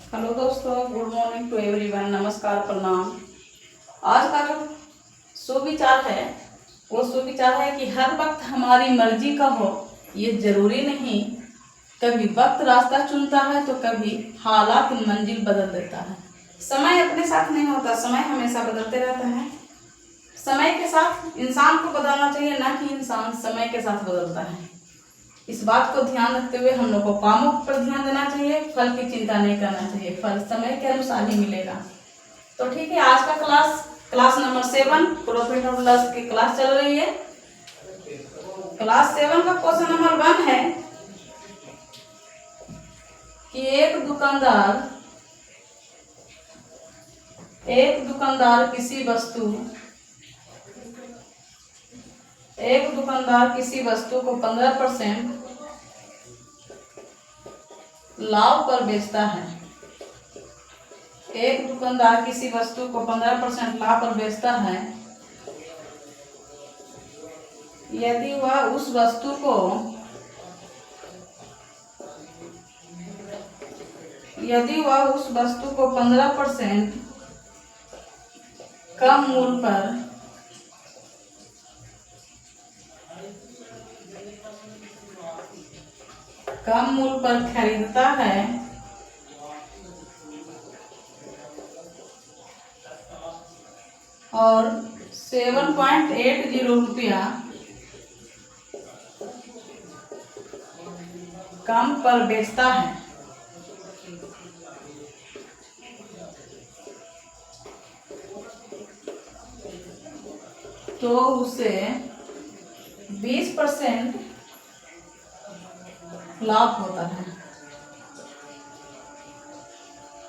Hello दोस्तों, good morning to everyone. नमस्कार, प्रणाम। आज का जो सुविचार है वो सुविचार है कि हर वक्त हमारी मर्जी का हो ये जरूरी नहीं। कभी वक्त रास्ता चुनता है तो कभी हालात मंजिल बदल देता है। समय अपने साथ नहीं होता, समय हमेशा बदलते रहता है। समय के साथ इंसान को बदलना चाहिए, ना कि इंसान समय के साथ बदलता है। इस बात को ध्यान रखते हुए हम लोग को कामों पर ध्यान देना चाहिए, फल की चिंता नहीं करना चाहिए। फल समय के अनुसार ही मिलेगा। तो ठीक है, आज का क्लास नंबर 7 प्रॉफिट और लॉस की क्लास चल रही है। क्लास 7 का क्वेश्चन नंबर 1 है कि एक दुकानदार किसी वस्तु को 15% लाभ पर बेचता है। एक दुकानदार किसी वस्तु को 15% लाभ पर बेचता है। यदि वह उस वस्तु को 15% कम मूल्य पर खरीदता है और 7.80 रुपया कम पर बेचता है, तो उसे 20% लाभ होता है।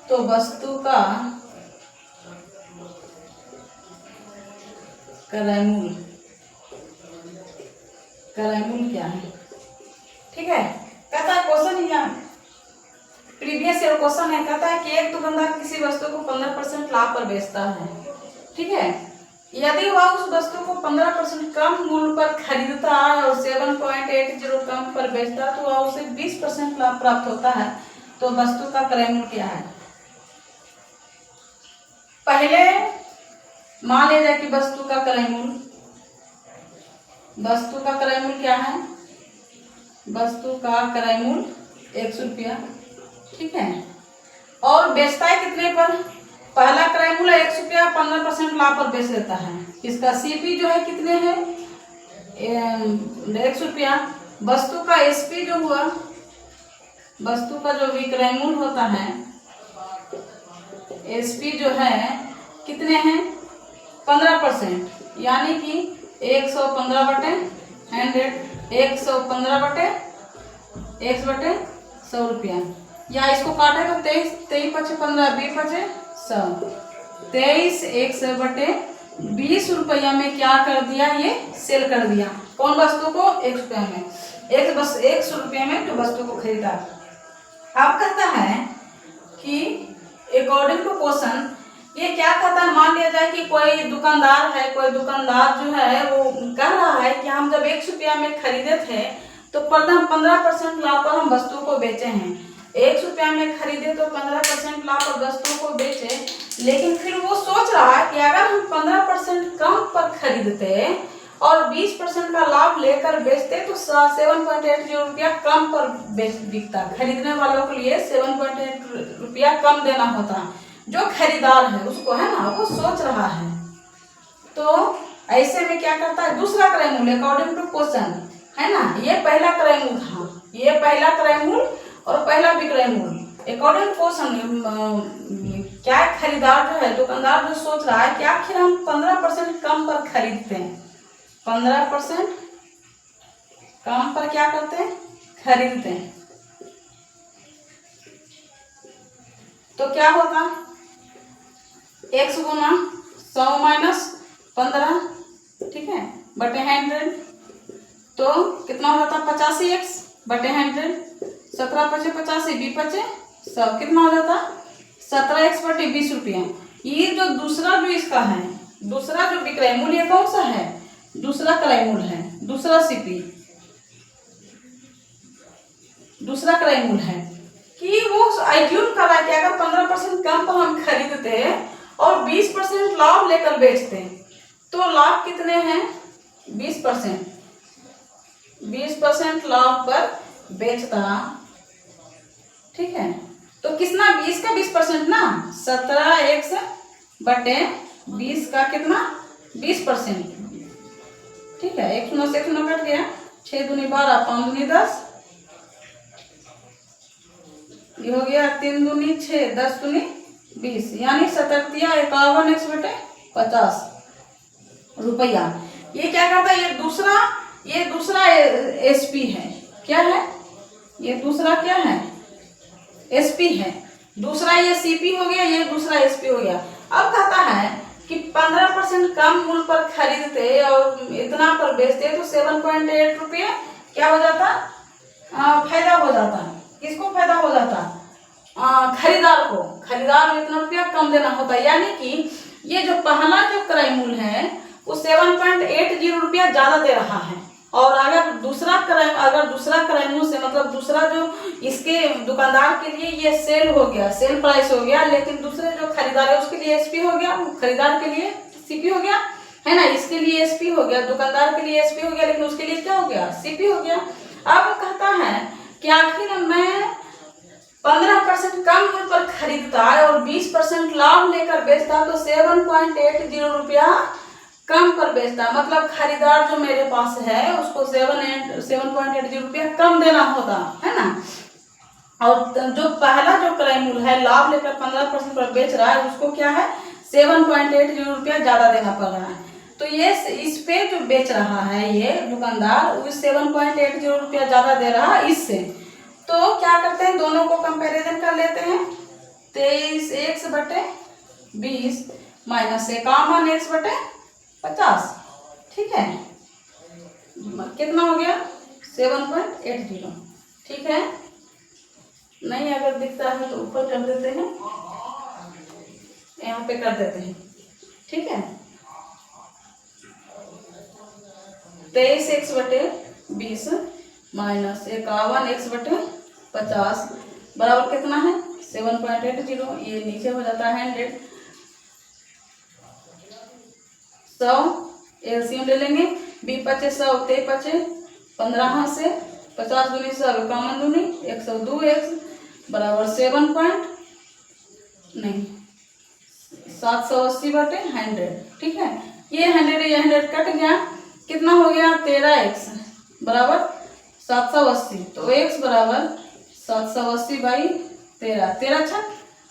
तो वस्तु का क्रय मूल्य क्या है? ठीक है, कहता है क्वेश्चन यहाँ प्रीवियस ईयर क्वेश्चन है। कहता है कि एक दुकानदार किसी वस्तु को 15% लाभ पर बेचता है। ठीक है, यदि वह उस वस्तु को 15% कम मूल्य पर खरीदता है और 7.80 कम पर बेचता है, तो वह उसे 20% लाभ प्राप्त होता है। तो वस्तु का क्रय मूल्य क्या है? पहले मान लिया जाए कि वस्तु का क्रय मूल्य क्या है? वस्तु का क्रय मूल्य 100 रुपया। ठीक है, और बेचता है कितने पर? पहला क्रय मूल्य 100 रुपया, 15% लाभ पर बेच लेता है। इसका सीपी जो है कितने है? 100 रुपया। वस्तु का एसपी जो हुआ, वस्तु का जो विक्रय मूल्य होता है, एसपी जो है कितने हैं? 15%, यानी कि 115/100, 115/100 रुपया। या इसको काटे तो 23 पचे 15, 20 पचे 100, 23 100/20 रुपया में क्या कर दिया? ये सेल कर दिया। कौन वस्तु को? 100 रुपया में। 100 रुपया में जो वस्तु को खरीदा। अब कहता है कि अकॉर्डिंग टू क्वेश्चन ये क्या कहता है? मान लिया जाए कि कोई दुकानदार जो है वो कह रहा है कि हम जब 100 रुपया में खरीदे थे तो 15% लाभ पर हम वस्तु को बेचे हैं। 100 रुपया में खरीदे तो 15% लाभ पर वस्तु को बेचे, लेकिन फिर वो सोच रहा है कि अगर हम 15% कम पर खरीदते और 20% का लाभ लेकर बेचते तो 7.80 रुपया कम पर बिकता। खरीदने वालों के लिए 7.80 रुपया कम देना होता। जो खरीदार है उसको, है ना, वो सोच रहा है। तो ऐसे में क्या करता है? दूसरा क्रय मूल्य अकॉर्डिंग टू क्वेश्चन, है ना, ये पहला क्रय मूल्य था, ये पहला क्रय मूल्य और पहला विक्रय मूल्य। अकॉर्डिंग टू क्वेश्चन क्या खरीदार जो है, दुकानदार जो सोच रहा है कि आखिर हम 15% कम पर खरीदते हैं, 15% कम पर क्या करते हैं? खरीदते हैं। तो क्या होगा? 100 गुना 100 माइनस 15, ठीक है, बटे 100, तो कितना हो जाता? 85x/100, 17 पचे 85, 20 पचे 100, कितना हो जाता? 17x/20 रुपया। ये जो दूसरा जो इसका है, दूसरा जो विक्रय मूल्य कौन सा है? दूसरा क्रय मूल्य है, दूसरा सीपी, दूसरा क्रय मूल्य है। कि वो एज्यूम कर रहा है कि अगर 15% कम पर हम खरीदते और 20% लाभ लेकर बेचते तो लाभ कितने हैं 20%। 20% लाभ पर बेचता, ठीक है। तो कितना 20 का 20% ना 17x बटे 20 का कितना 20%, ठीक है। एक शून्य से एक शून्य कट गया, 6 दूनी 12, 5 दूनी 10, ये हो गया 3 दूनी 6, 10 दूनी 20, यानी 57x बटे 50 रुपया। ये क्या करता है, ये दूसरा एसपी है। क्या है ये दूसरा, क्या है एसपी है। दूसरा ये सीपी हो गया, ये दूसरा एसपी हो गया। अब कहता है कि 15% कम मूल्य पर खरीदते और इतना पर बेचते तो 7.8 रुपये क्या हो जाता, फायदा हो जाता। किसको फायदा हो जाता, खरीदार को। खरीदार में इतना रुपया कम देना होता है, यानी कि ये जो पहला जो क्रय मूल्य है वो 7.80 रुपया ज्यादा दे रहा है। और अगर दूसरा क्रय मूल्य से मतलब दूसरा जो इसके दुकानदार के लिए ये सेल हो गया, सेल प्राइस हो गया, लेकिन दूसरे जो खरीदार है उसके लिए एसपी हो गया, खरीदार के लिए सीपी हो गया, है ना। इसके लिए एसपी हो गया, दुकानदार के लिए एसपी हो गया, लेकिन उसके लिए क्या हो गया, सीपी हो गया। अब कहता है कि आखिर मैं 15% कम मूल्य पर खरीदता है और 20% लाभ लेकर बेचता तो 7.80 रुपया कम पर बेचता, मतलब खरीदार जो मेरे पास है उसको 7.80 रुपया कम देना होता है ना। और जो पहला जो क्रय मूल्य है लाभ लेकर 15% पर बेच रहा है उसको क्या है 7.80 रुपया ज्यादा देना पड़ रहा है। तो ये इस पे जो बेच रहा है ये दुकानदार वो 7.80 रुपया ज्यादा दे रहा है इससे। तो क्या करते हैं, दोनों को कंपैरिजन कर लेते हैं। 23x बटे 20 माइनस 51x बटे 50, ठीक है। कितना हो गया 7.80, ठीक है। नहीं अगर दिखता है तो ऊपर कर देते हैं, यहाँ पे कर देते हैं, ठीक है। 23x बटे 20 माइनस 51x बटे 50 बराबर कितना है 7.80। ये नीचे हो जाता है 100। 100 एलसीएम ले लेंगे, 20 पचे 100, 23 पचे 15 से 50 दूनी 100, 51 दूनी 102x बराबर 780 बटे 100, ठीक है। ये 100 कट गया, कितना हो गया 13x बराबर 780। तो x बराबर 780/13, 13 छक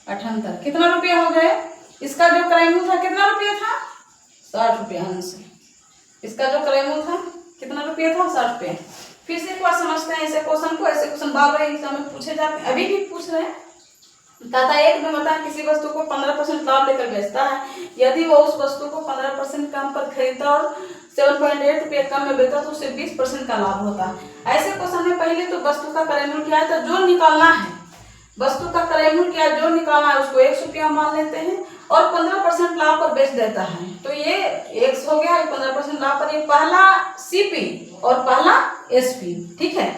78, कितना रुपया हो गए। इसका जो क्रय मूल्य था कितना रुपया था 60 रुपया। इसका जो क्रय मूल्य था कितना रुपया था 60 रुपया। फिर से एक बार समझते हैं ऐसे क्वेश्चन को। ऐसे क्वेश्चन बार बार एग्जाम में पूछे जाते हैं, अभी भी पूछ रहे हैं। तथा एक में बता किसी वस्तु को 15% लाभ लेकर बेचता है, यदि वो उस वस्तु को 15% कम पर खरीदता और 7.8 रुपये कम में बेचता तो उसे 20% का लाभ होता है। ऐसे क्वेश्चन में पहले तो वस्तु का क्रय मूल्य क्या है तो जो निकालना है, वस्तु का क्रय मूल्य क्या जो निकालना है उसको 1 रुपया मान लेते हैं और 15% लाभ पर बेच देता है। तो ये x हो गया 15% लाभ पर। ये पहला सीपी और पहला एसपी, ठीक है।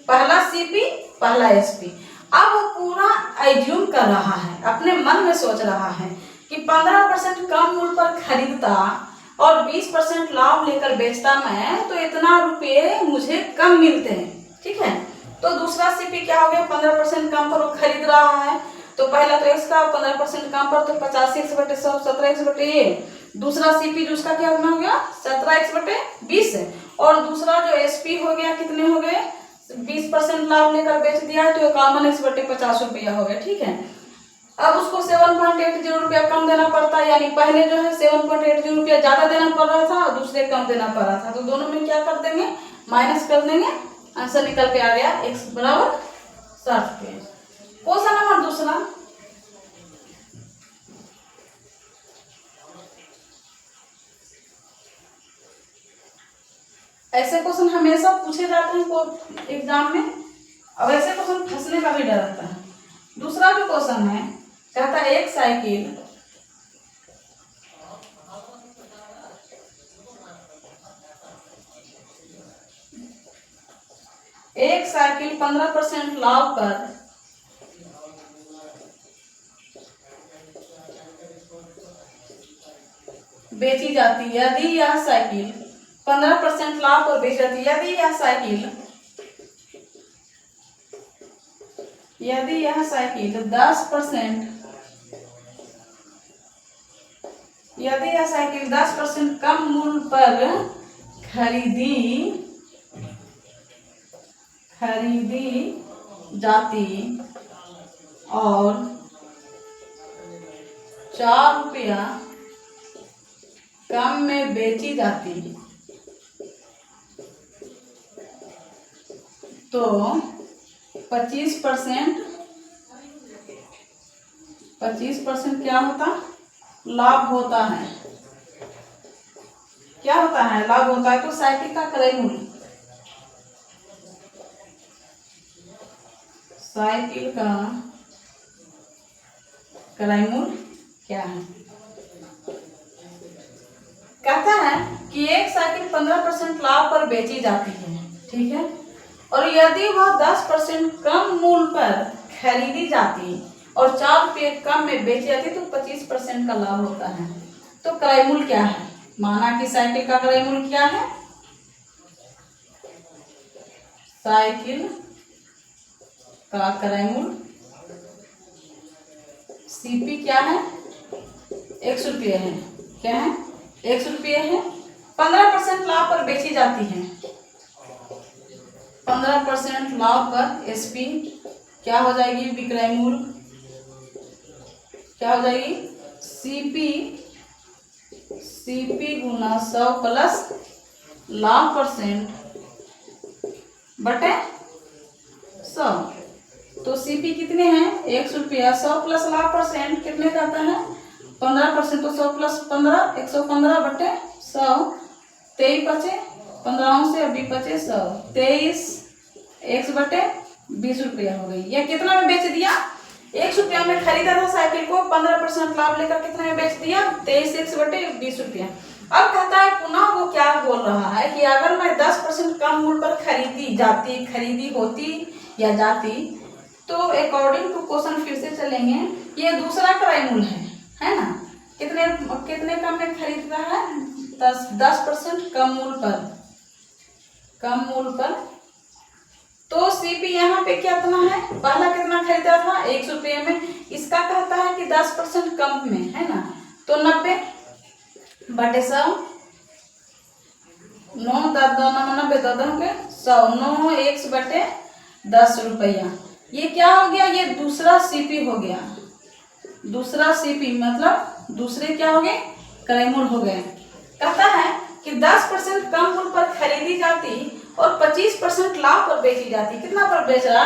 पहला सीपी पहला एसपी। अब वो पूरा एज्यूम कर रहा है, अपने मन में सोच रहा है कि 15% कम मूल्य पर खरीदता और 20% लाभ लेकर बेचता मैं तो इतना रुपये मुझे कम मिलते हैं, ठीक है। तो दूसरा सीपी क्या हो गया 15% कम पर वो खरीद रहा है, तो पहला तो x का 15% कम पर तो 85x बटे 100 17x बटे ये। दूसरा सीपी उसका क्या हो गया 17x बटे 20 और दूसरा जो एसपी हो गया कितने हो गए 20% लाभ लेकर बेच दिया है तो 51x बटे 50 रुपया हो गया, ठीक है। अब उसको 7.80 रुपया कम देना पड़ता है, यानी पहले जो है 7.80 रुपया ज्यादा देना पड़ रहा था और दूसरे कम देना पड़ रहा था। तो दोनों में क्या कर देंगे माइनस कर देंगे, आंसर निकल के आ गया x बराबर 60 रुपये। क्वेश्चन नंबर दूसरा, ऐसे क्वेश्चन हमेशा पूछे जाते हैं एग्जाम में। अब ऐसे क्वेश्चन फंसने का भी डर रहता है। दूसरा जो क्वेश्चन है कहता है एक साइकिल 15% लाभ पर बेची जाती, यदि यह साइकिल 15% लाभ पर बेची जाती, यदि यह साइकिल 10% कम मूल्य पर खरीदी जाती और 4 रुपया कम में बेची जाती तो 25% क्या होता, लाभ होता है। क्या होता है, लाभ होता है। तो साइकिल का क्रय मूल्य, साइकिल का क्रय मूल्य क्या है? कहता है कि एक साइकिल 15% लाभ पर बेची जाती है, ठीक है, और यदि वह 10% कम मूल्य पर खरीदी जाती और 4 रुपये कम में बेची जाती तो 25% का लाभ होता है। तो क्रय मूल्य क्या है? माना कि साइकिल का क्रय मूल्य क्या है, साइकिल का क्रय मूल्य सीपी क्या है, 100 रुपये है। क्या है, 100 रुपये है। 15% लाभ पर बेची जाती है, 15% लाभ पर एसपी क्या हो जाएगी, विक्रय मूल्य क्या हो जाएगी, सीपी गुना 100 प्लस लाभ परसेंट बटे 100। तो सीपी कितने हैं, 100 रुपया, 100 प्लस लाभ परसेंट कितने करता है, 15%। तो 100 प्लस 15, 115 बटे 100, 23 बचे 15 से, अभी बचे 100, 23 1 बटे 20 रुपया हो गई। यह कितना में बेच दिया, 100 रुपया में खरीदा था साइकिल को, 15% लाभ लेकर कितने में बेच दिया, 23 1 बटे 20 रुपया। अब कहता है पुनः वो क्या बोल रहा है कि अगर मैं 10% कम मूल्य पर खरीदी होती या जाती तो अकॉर्डिंग टू क्वेश्चन फिर से चलेंगे, ये दूसरा क्रय मूल्य है ना, कितने कम में खरीदता है, 10% कम मूल्य पर। तो सीपी यहाँ पे कितना है, पहला कितना खरीदा था, 100 रुपये में, इसका कहता है कि 10% कम में, है ना, तो 90 बटे 100, 9 10 90 के 100, 9 1 बटे 10 रुपया। ये क्या हो गया, ये दूसरा सीपी हो गया, दूसरा सीपी मतलब दूसरे क्या हो गए, क्रय मूल्य हो गए। कहता है कि 10% कम मूल्य पर खरीदी जाती और 25% लाभ पर बेची जाती। कितना पर बेच रहा,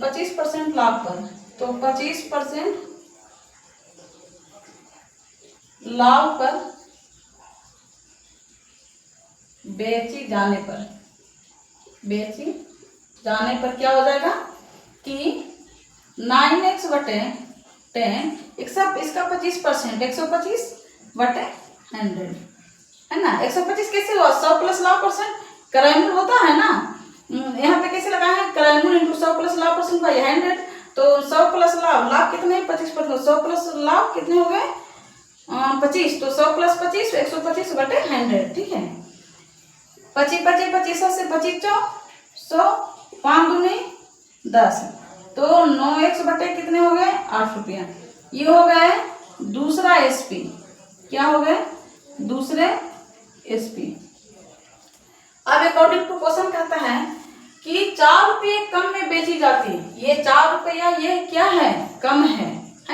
25% लाभ पर, तो 25% लाभ पर बेची जाने पर क्या हो जाएगा कि 9x बटे 10, इसका 25%, 125 बटे 100, है ना। 125 कैसे हुआ, 100 प्लस लाभ परसेंट क्रय मूल्य होता है ना, यहाँ पे कैसे लगा है, क्रय मूल्य इंटू 100 प्लस लाभ परसेंट बाई 100। तो 100 प्लस लाभ कितने, 25%, 100 प्लस लाभ कितने हो गए, 25, तो 100 प्लस 25 125 बटे 100, ठीक है। 25 25 25 से 25 100, 5 दूनी 10, तो 9x बटे कितने हो गए, 8 रुपया। ये हो गए दूसरा एसपी, क्या हो गए, दूसरे एसपी। अब अकॉर्डिंग टू क्वेश्चन कहता है कि 4 रुपये कम में बेची जाती, ये 4 रुपया ये क्या है, कम है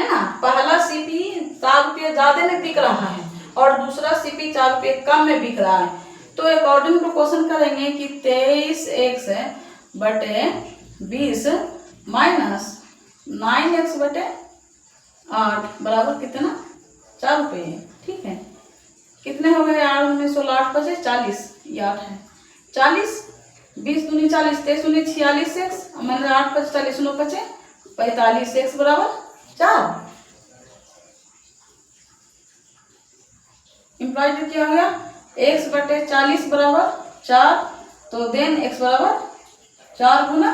ना। पहला सीपी 4 रुपये ज्यादा में बिक रहा है और दूसरा सीपी 4 रुपये कम में बिक रहा है। तो अकॉर्डिंग टू क्वेश्चन करेंगे कि 23x बटे 20 माइनस 9x बटे 8 बराबर कितना, 4 रुपये, ठीक है। कितने हो गए, 8 में 16 8 बचे 40, ये 8 है, 40, 20 दूनी 40, 23 दूनी 46 एक्स, मैंने 8 बचे 40 9 बचे 45 एक्स बराबर 4। इम्प्लॉइड क्या हो गया, x बटे 40 बराबर 4, तो देन x बराबर 4 गुना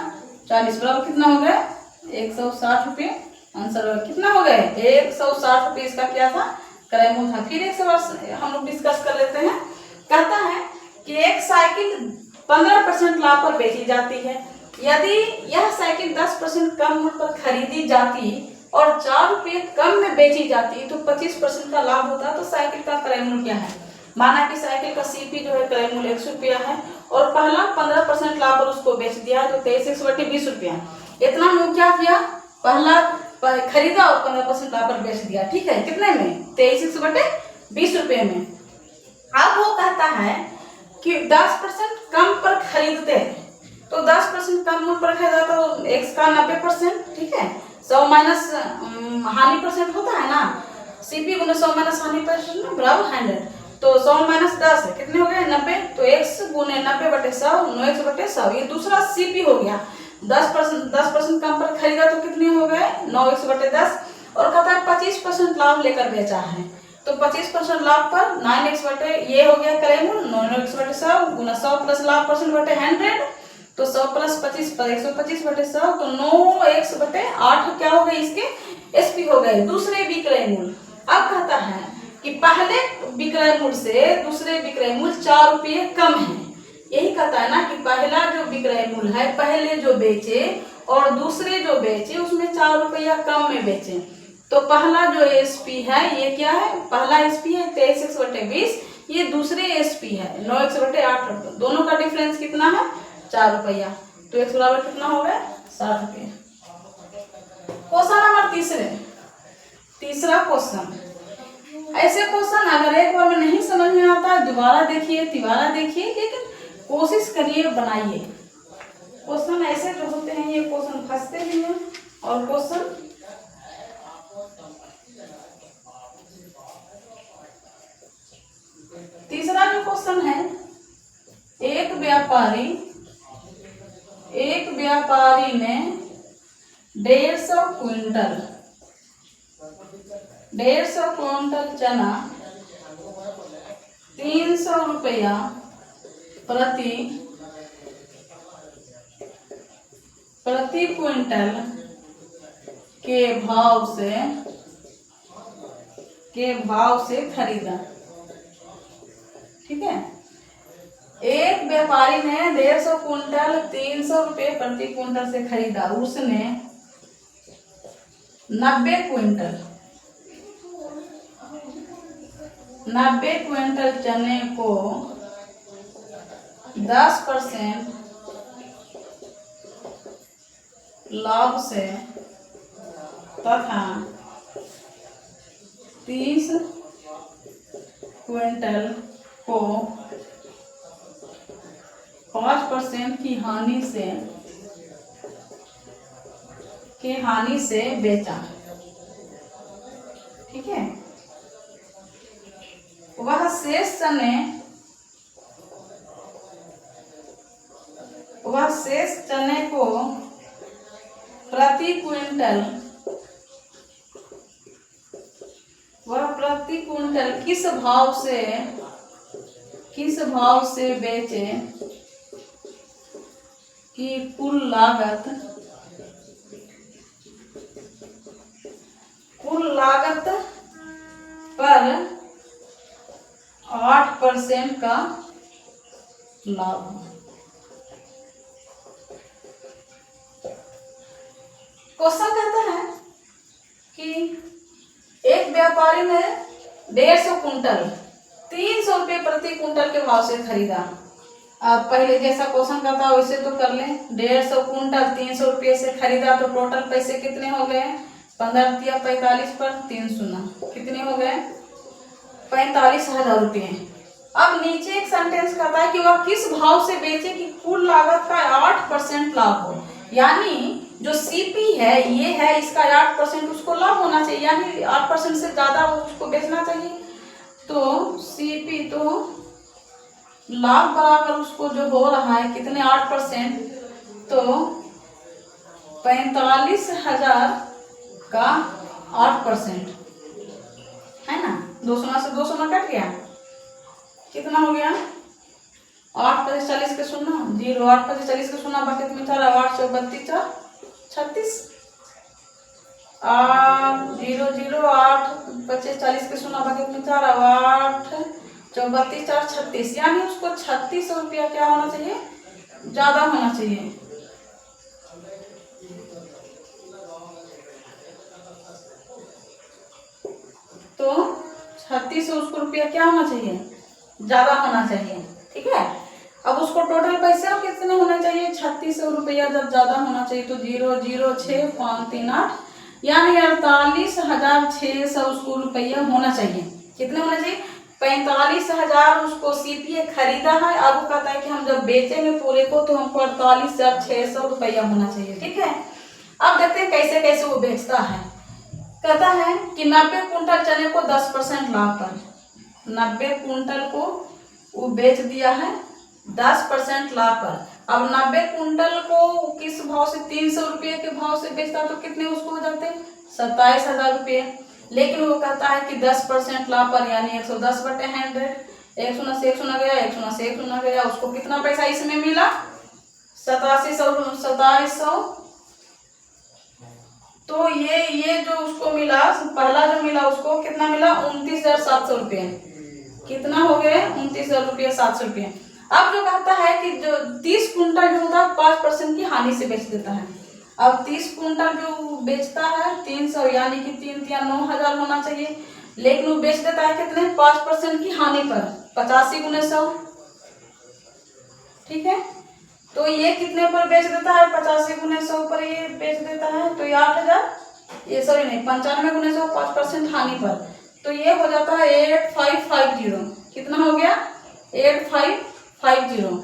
40 बराबर कितना हो गया, 160 रुपये। आंसर कितना हो गए, 160 रुपये इसका क्या था, क्रय मूल्य था। फिर एक सवाल हम लोग डिस्कस कर लेते हैं। कहता है कि एक साइकिल 15% लाभ पर बेची जाती है। यदि यह साइकिल 10% कम मूल्य पर खरीदी जाती और 4 रुपये कम में बेची जाती तो 25% का लाभ होता, तो साइकिल का क्रय मूल्य क्या है। माना कि साइकिल का सीपी जो है क्रय मूल्य 100 रुपया है और पहला 15% लाभ पर उसको बेच दिया तो 23/20 रुपया। इतना मूल्य क्या किया, पहला खरीदा और 15% लाभ पर बेच दिया। ठीक है, कितने में, 23/20 रुपये में। अब वो कहता है कि 10% कम पर खरीदते हैं तो 10% कम मूल्य पर खरीदा तो x का 90%। ठीक है, 100 माइनस हानि परसेंट होता है ना, सीपी गुना 100 माइनस हानि परसेंट बराबर 100। तो 100 माइनस 10 है, कितने हो गए 90। तो x गुने 90/100 9x/100, ये दूसरा सीपी हो गया। 10% कम पर खरीदा तो कितने हो गए 9x/10। और कहता है 25% लाभ लेकर बेचा है तो 25% लाभ पर 9x ये हो गया क्रय मूल्य 9x/100 गुना 100 प्लस लाभ परसेंट बटे 100। तो 100 प्लस 25 पर 125/100 तो 9x/8 क्या हो गए इसके एसपी हो गए, दूसरे विक्रय मूल्य। अब कहता है कि पहले विक्रय मूल्य से दूसरे विक्रय मूल्य 4 रुपये कम है। यही कहता है ना कि पहला जो विक्रय मूल्य है, पहले जो बेचे और दूसरे जो बेचे उसमें 4 रुपया कम में बेचे। तो पहला जो एसपी है ये क्या है, पहला एसपी है 23x/20, ये दूसरे एसपी है 9x/8। दोनों का डिफरेंस कितना है 4 रुपया। तो x बराबर कितना हो गया 60 रुपये। क्वेश्चन नंबर तीसरा क्वेश्चन। ऐसे क्वेश्चन अगर एक बार में नहीं समझ में आता है दोबारा देखिए तिबारा देखिए, लेकिन कोशिश करिए बनाइए। क्वेश्चन ऐसे जो होते हैं ये क्वेश्चन फंसते भी हैं और क्वेश्चन तीसरा जो क्वेश्चन है, एक व्यापारी ने 150 क्विंटल चना 300 रुपया प्रति क्विंटल के भाव से खरीदा। ठीक है, एक व्यापारी ने 150 क्विंटल 300 रुपये प्रति क्विंटल से खरीदा। उसने 90 क्विंटल चने को 10% लाभ से तथा 30 क्विंटल को 5% की हानि से बेचा। ठीक है, वह शेष चने को प्रति क्विंटल किस भाव से बेचे कि कुल लागत पर 8% का लाभ। क्वेश्चन कहता है कि एक व्यापारी ने 150 क्विंटल 300 रुपये प्रति क्विंटल के भाव से खरीदा। अब पहले जैसा क्वेश्चन का था वैसे तो कर लें। 150 क्विंटल 300 रुपये से खरीदा तो टोटल पैसे कितने हो गए 15 या 45 पर 3 शून्य कितने हो गए 45,000 रुपये। अब नीचे एक सेंटेंस कहता है कि वह किस भाव से बेचे कि कुल लागत का 8% लाभ हो। यानी जो सीपी है ये है, इसका 8% उसको लाभ होना चाहिए, यानी 8% से ज्यादा उसको बेचना चाहिए। तो सीपी तो लाभ बराबर उसको जो हो रहा है कितने 8%, तो 45,000 का 8% है ना। 200 से 200 कट गया, कितना हो गया 8 × 40 के 0, 8 × 40 के 0 बाकी में 4 8 32 36 जीरो जीरो 8 25 40 के शून्य बाकी में 4 8 32 4 36, यानी उसको 3600 रुपया क्या होना चाहिए, ज्यादा होना चाहिए। तो 3600 उसको रुपया क्या होना चाहिए, ज्यादा होना चाहिए। ठीक है, अब उसको टोटल पैसे कितने होने चाहिए, 3600 रुपया जब ज्यादा होना चाहिए तो 006,538 यानी 48,600 उसको रुपया होना चाहिए। कितने होना चाहिए, 45,000 उसको सीपीए खरीदा है। अब वो कहता है कि हम जब बेचेंगे पूरे को तो हमको 48,600 रुपया होना चाहिए। ठीक है, अब देखते हैं कैसे कैसे वो बेचता है। कहता है कि 90 कुंटल चने को 10% लाभ पर, 90 कुंटल को वो बेच दिया है 10% लाभ पर। अब 90 कुंटल को किस भाव से, 300 रुपये के भाव से बेचता तो कितने उसको हो जाते, 27,000 रुपये। लेकिन वो कहता है कि 10% लाभ पर यानी 110/100, 1 शून्य से 1 शून्य गया, 1 शून्य से 1 शून्य गया, उसको कितना पैसा इसमें मिला, 2700। तो ये जो उसको मिला, पहला जो मिला उसको कितना मिला, 29,700 रुपये। कितना हो गए, 29,700 रुपये। अब जो कहता है कि जो 30 कुंटल जो होता है 5% की हानि से बेच देता है। अब 30 कुंटल जो बेचता है 300 यानी कि 3×9,000 होना चाहिए, लेकिन वो बेच देता है कितने, 5% की हानि पर, 85 × 100। ठीक है, तो ये कितने पर बेच देता है, 85 × 100 पर ये बेच देता है। तो ये 8,000, ये सॉरी नहीं 95 × 100, 5% हानि पर, तो ये हो जाता है 8550। कितना हो गया, 8550।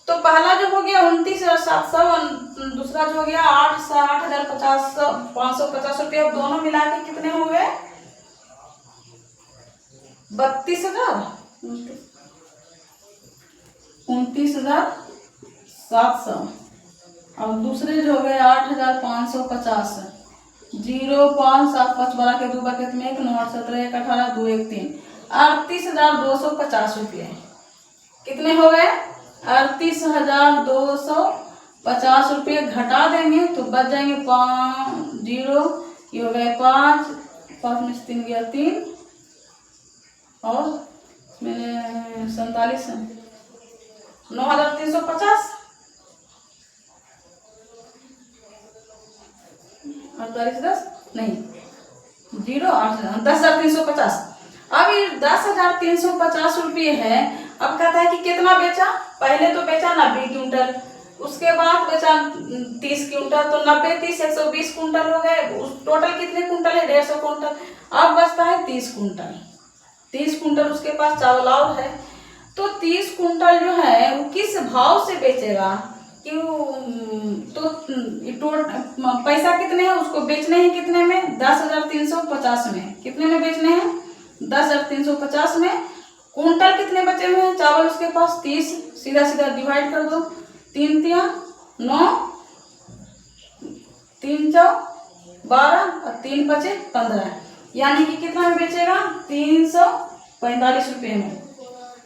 तो पहला जो हो गया 29,700, दूसरा जो हो गया 8,550 रुपये। अब दोनों मिला के कितने हो गए, 32,000, 29,700। और दूसरे जो हो गए 8,550, 0,575 के 2 बकेट में 1 9 17 1 18 2 1 3, 38,250 रुपये। कितने हो गए, 38,250 रुपये। घटा देंगे तो बच जाएंगे 5 0, ये हो गए 5 में से 3 गया 3 और मैंने 47, 9,350, 48 10 नहीं 0 8 10,350। अब ये 10,350 रुपये है। अब कहता है कि कितना बेचा, पहले तो बेचा 90 क्विंटल, उसके बाद बेचा 30 क्विंटल, तो 90 30 120 कुंटल हो गए। टोटल कितने कुंटल है, 150 कुंटल। अब बचता है 30 कुंटल, 30 कुंटल उसके पास चावल और है। तो 30 कुंटल जो है वो किस भाव से बेचेगा, क्यों, तो पैसा कितने हैं उसको बेचने हैं, कितने में, 10,350 में। कितने में बेचने हैं, 10,350 में। कुंटल कितने बचे हुए हैं चावल उसके पास, 30, सीधा सीधा डिवाइड कर दो, 3 × 9, 3 × 12 और 3 बचे 15, यानी कि कितना में बेचेगा, 345 रुपये में,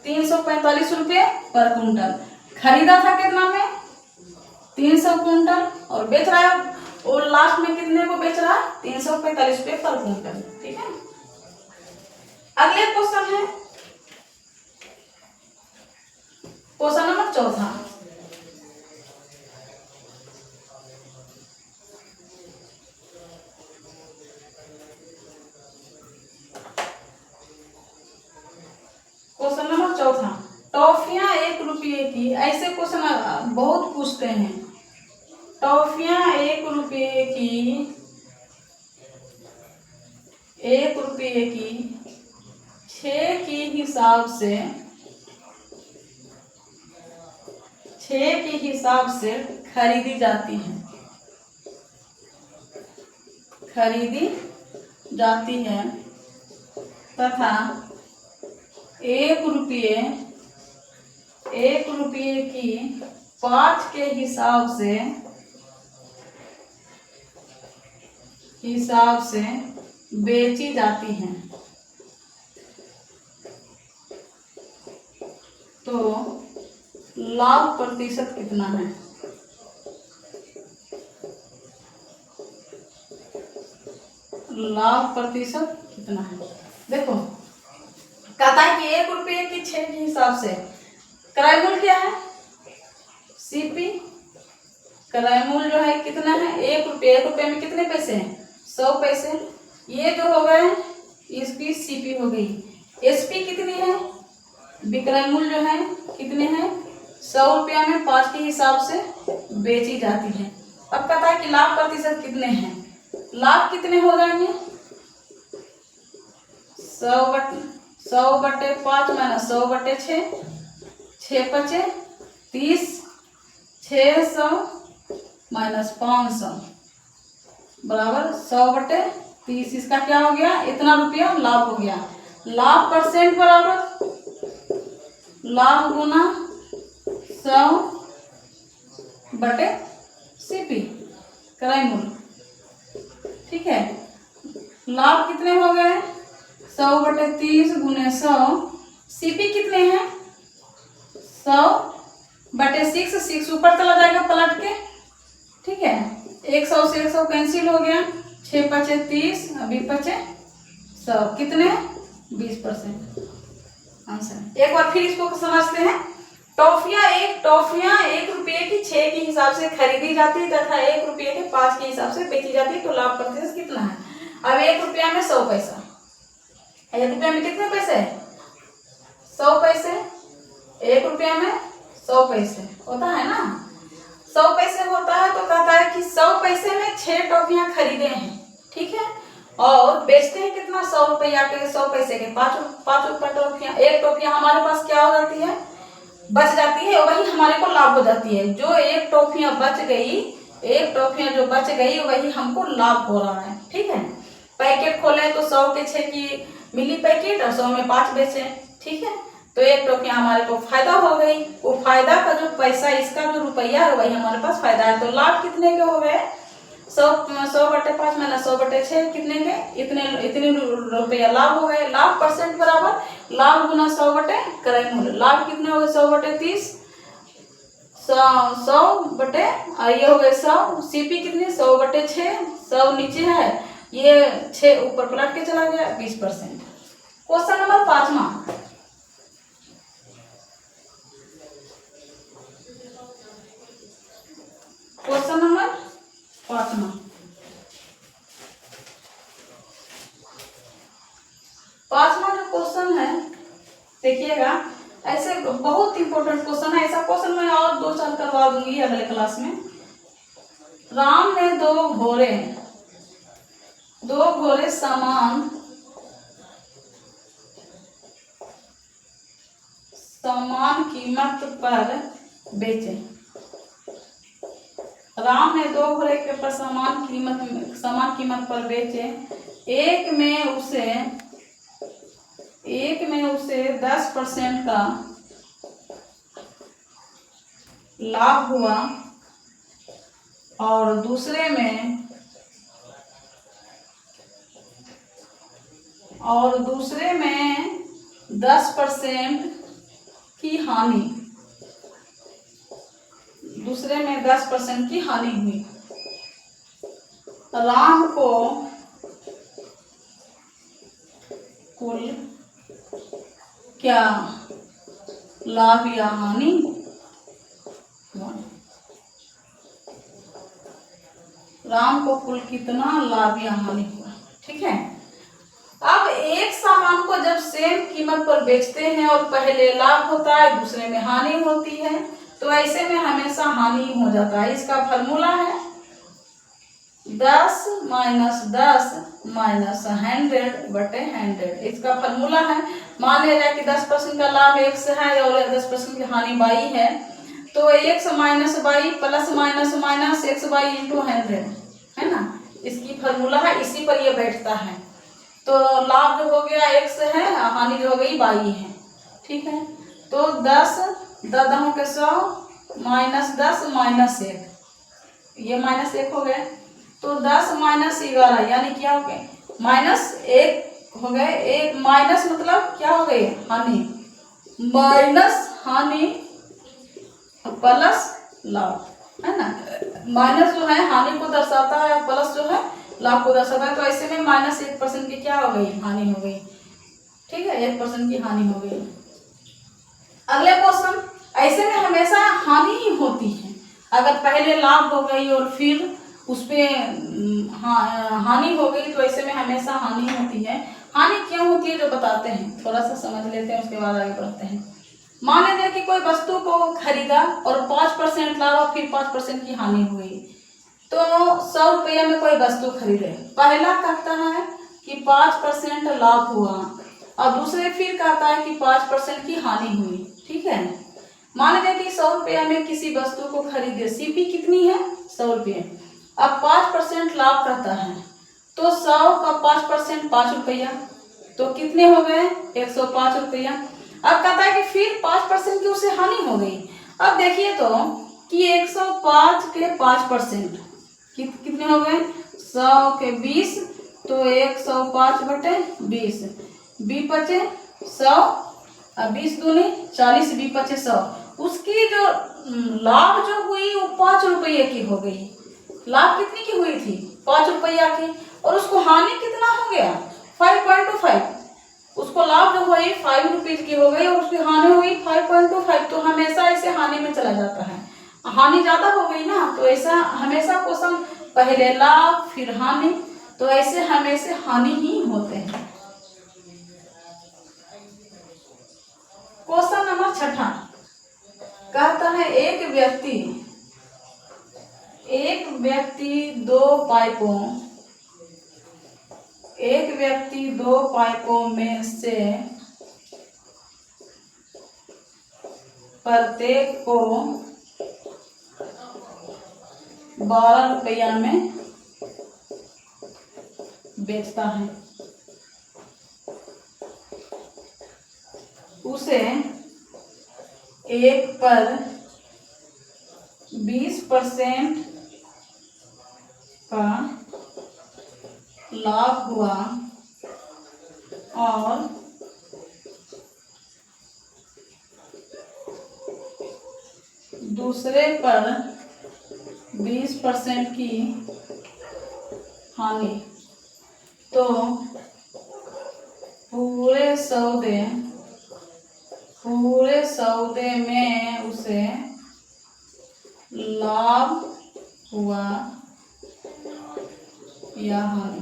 345 रुपये पर कुंटल। खरीदा था कितना में, 300 कुंटल, और बेच रहा है और लास्ट में कितने को बेच रहा है, 345 रुपये पर कुंटल। ठीक है, अगले क्वेश्चन है क्वेश्चन नंबर 4। क्वेश्चन नंबर 4, टॉफियां 1 रुपये की। ऐसे क्वेश्चन बहुत पूछते हैं। टॉफियां 1 रुपये की, 1 रुपये की 6 के हिसाब से, 6 के हिसाब से खरीदी जाती हैं, खरीदी जाती है, तथा 1 रुपये की 5 के हिसाब से बेची जाती हैं। तो लाभ प्रतिशत कितना है, लाभ प्रतिशत कितना है। देखो कहता है कि 1 रुपये की 6 के हिसाब से क्रय मूल्य क्या है, सीपी। क्रय मूल्य जो है कितना है, 1 रुपये। 1 रुपये में कितने पैसे हैं, 100 पैसे। ये जो हो गए इसकी सीपी हो गई। एसपी कितनी है, विक्रय मूल्य जो है कितने हैं, 100 रुपया में 5 के हिसाब से बेची जाती है। अब कहता है कि लाभ प्रतिशत कितने हैं, लाभ कितने हो जाएंगे, 100/5 माइनस 100/6, 6×5 30, 600 माइनस 500 बराबर 100/30। इसका क्या हो गया, इतना रुपया लाभ हो गया। लाभ परसेंट बराबर लाभ गुना 100/CP क्रय मूल्य। ठीक है, लाभ कितने हो गए, 100/30 गुने 100। सीपी कितने हैं, 100/6। 6 ऊपर चला जाएगा पलट के। ठीक है, 100 से 100 कैंसिल हो गया, 6×5 30, अभी 5 100 कितने 20% आंसर। एक बार फिर इसको समझते हैं। टॉफियां 1 रुपये की 6 के हिसाब से खरीदी जाती है तथा 1 रुपये के 5 के हिसाब से बेची जाती है, तो लाभ प्रतिशत कितना है। अब 1 रुपया में 100 पैसा, 1 रुपया में कितने पैसे, 100 पैसे। 1 रुपया में 100 पैसे होता है ना, 100 पैसे होता है। तो कहता है कि 100 पैसे में 6 टॉफियां खरीदे हैं। ठीक है, और बेचते हैं कितना, 100 रुपया के, 100 पैसे के 5 रुपये टॉफियां। एक टॉफियां हमारे पास क्या हो जाती है, बच जाती है, वही हमारे को लाभ हो जाती है। जो एक टॉफियां बच गई, एक टॉफियां जो बच गई वही हमको लाभ हो रहा है। ठीक है, पैकेट खोले तो 100 के 6 की मिली पैकेट और 100 में 5 बेचे। ठीक है, तो एक टॉफियां हमारे को फायदा हो गई। वो फायदा का जो पैसा, इसका जो रुपया है वही हमारे पास फायदा है। तो लाभ कितने के हो गए, 100/5 माइनस 100/6 कितने के, इतने रुपया लाभ हो गए। लाभ परसेंट बराबर लाभ गुना 100/क्रय मूल्य। लाभ कितने हो गए, 100/30, 100 ये हो गए 100। सीपी कितनी, 100/6, 100 नीचे है, ये 6 ऊपर पलट के चला गया, 20%। क्वेश्चन नंबर 5वां। क्वेश्चन नंबर 5वां। पांचवा जो क्वेश्चन है देखिएगा, ऐसे बहुत इंपॉर्टेंट क्वेश्चन है। ऐसा क्वेश्चन मैं और 2-4 करवा दूंगी अगले क्लास में। राम ने दो घोड़े समान कीमत पर बेचे। राम ने 2 घोड़े के पर समान कीमत पर बेचे। एक में उसे 10% का लाभ हुआ और दूसरे में 10% की हानि। दूसरे में 10% की हानि हुई। राम को कुल क्या लाभ या हानि हुआ, राम को कुल कितना लाभ या हानि हुआ। ठीक है, अब एक सामान को जब सेम कीमत पर बेचते हैं और पहले लाभ होता है दूसरे में हानि होती है, तो ऐसे में हमेशा हानि हो जाता है। इसका फॉर्मूला है 10 माइनस 10 माइनस 100/100। इसका फॉर्मूला है, मान लिया जाए कि 10% का लाभ x है और 10% की हानि y है, तो x minus y plus minus minus xy into 100 है ना। इसकी फॉर्मूला है, इसी पर ये बैठता है। तो लाभ जो हो गया x है, हानि जो हो गई y है। ठीक है, तो 10 10 के 100 माइनस 10 माइनस 1, ये माइनस 1 हो गए। तो 10 माइनस 11 यानी क्या हो गए, -1 हो गए। एक माइनस मतलब क्या हो गई, हानि, माइनस हानि प्लस लाभ है ना। माइनस जो है हानि को दर्शाता है, प्लस जो है लाभ को दर्शाता है। तो ऐसे में -1% की क्या हो गई, हानि हो गई। ठीक है, 1% की हानि हो गई। अगले क्वेश्चन, ऐसे में हमेशा हानि ही होती है। अगर पहले लाभ हो गई और फिर उस पे हानि हो गई तो ऐसे में हमेशा हानि होती है। हानि क्यों होती है जो बताते हैं, थोड़ा सा समझ लेते हैं, उसके बाद आगे बढ़ते हैं। मान लीजिए कि कोई वस्तु को खरीदा और 5% लाभ और फिर 5% की हानि हुई। तो 100 रुपया में कोई वस्तु खरीदे, पहला कहता है कि 5% लाभ हुआ और दूसरे फिर कहता है कि 5% की हानि हुई। ठीक है, मान लीजिए कि 100 रुपया में किसी वस्तु को खरीदे, सीपी कितनी है, 100 रुपये। अब 5% लाभ कहता है तो 100 का 5% 5 रुपया, तो कितने हो गए, 105 रुपया। अब कहता है कि फिर 5% की उसे हानि हो गई। अब देखिए तो कि 105 के 5% कितने हो गए, 100 के 20, तो 105 बटे 20, 20 बचे 100, 20 दूनी 40, 20 बचे 100। उसकी जो लाभ जो हुई वो 5 रुपये की हो गई। लाभ कितनी की हुई थी, 5 रुपया की, और उसको हानि कितना हो गया, 5.25। उसको लाभ जो हुई 5 रुपीज की हो गई और उसकी हानि हुई 5.25। तो हमेशा ऐसे हानि में चला जाता है, हानि ज्यादा हो गई ना, तो ऐसा हमेशा क्वेश्चन पहले लाभ फिर हानि, तो ऐसे हमेशा हानि ही होते हैं। क्वेश्चन नंबर 6 कहता है एक व्यक्ति दो पाइपों में से प्रत्येक को 12 रुपया में बेचता है। उसे एक पर 20% का लाभ हुआ और दूसरे पर 20% की हानि, तो पूरे सौदे में उसे लाभ हुआ या हानि।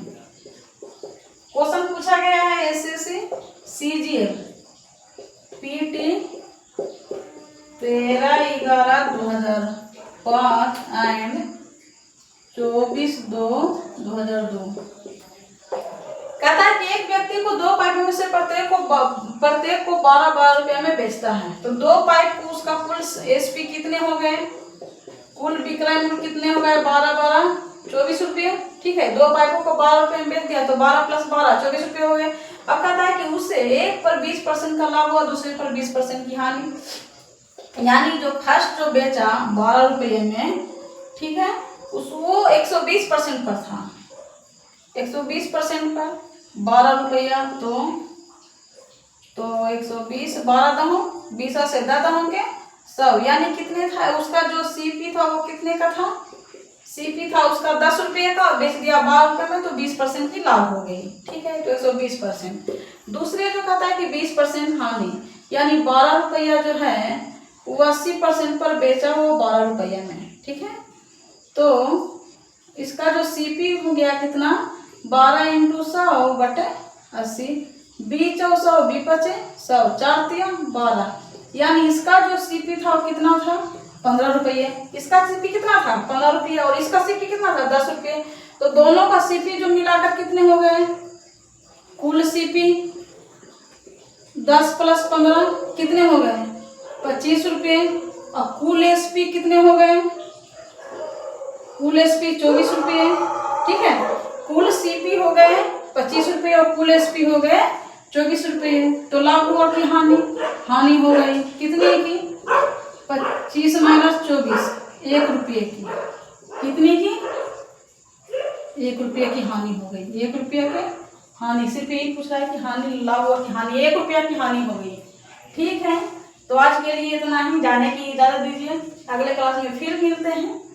क्वेश्चन पूछा गया है एसएससी सीजीएल पीटी 13/11/2005 एंड 24/2/2002। कहता है कि एक व्यक्ति को 2 पाइपों में से प्रत्येक को 12 रुपया में बेचता है। तो 2 पाइप को उसका कुल एसपी कितने हो गए, कुल विक्रय मूल्य कितने हो गए, 12 24 रुपये। ठीक है, 2 पाइपों को 12 रुपये में बेच दिया तो 12 + 12 24 रुपये हो गए। अब कहता है कि उसे एक पर 20% का लाभ हुआ, दूसरे पर 20% की हानि। यानी जो फर्स्ट जो बेचा 12 रुपये में, ठीक है, वो 120% पर था, 120% पर 12 रुपया, तो 120 12 दहो 20 से 10 दहो के 100, यानी कितने था उसका जो सीपी था वो कितने का था, सीपी था उसका 10 रुपये का, बेच दिया 12 रुपये में, तो 20% की लाभ हो गई। ठीक है, तो 120%। दूसरे जो कहता है कि 20% हानि, यानी 12 रुपया जो है वो 80% पर बेचा वो 12 रुपया में। ठीक है, तो इसका जो सीपी हो गया कितना, 12 × 100 बटे 80, 20 × 100 20 बचे 100, 4 × 12, यानी इसका जो सीपी था वो कितना था, 15 रुपये। इसका सीपी कितना था, 15 रुपये, और इसका सीपी कितना था, 10 रुपये। तो दोनों का सीपी जो मिलाकर कितने हो गए, कुल सीपी 10 + 15 कितने हो गए, 25 रुपये। और कुल एसपी कितने हो गए, कुल एसपी 24 रुपये। ठीक है, कुल सीपी हो गए 25 रुपये और कुल एसपी हो गए 24 रुपये। तो लाभ हुआ कि हानि हो गई, कितने की, 25 - 24 1 रुपये की, कितनी की, 1 रुपये की हानि हो गई, 1 रुपये के हानि। सिर्फ यही पूछ रहा है कि हानि लाभ हुआ कि हानि, 1 रुपया की हानि हो गई। ठीक है, तो आज के लिए इतना ही, जाने की इजाजत दीजिए, अगले क्लास में फिर मिलते हैं।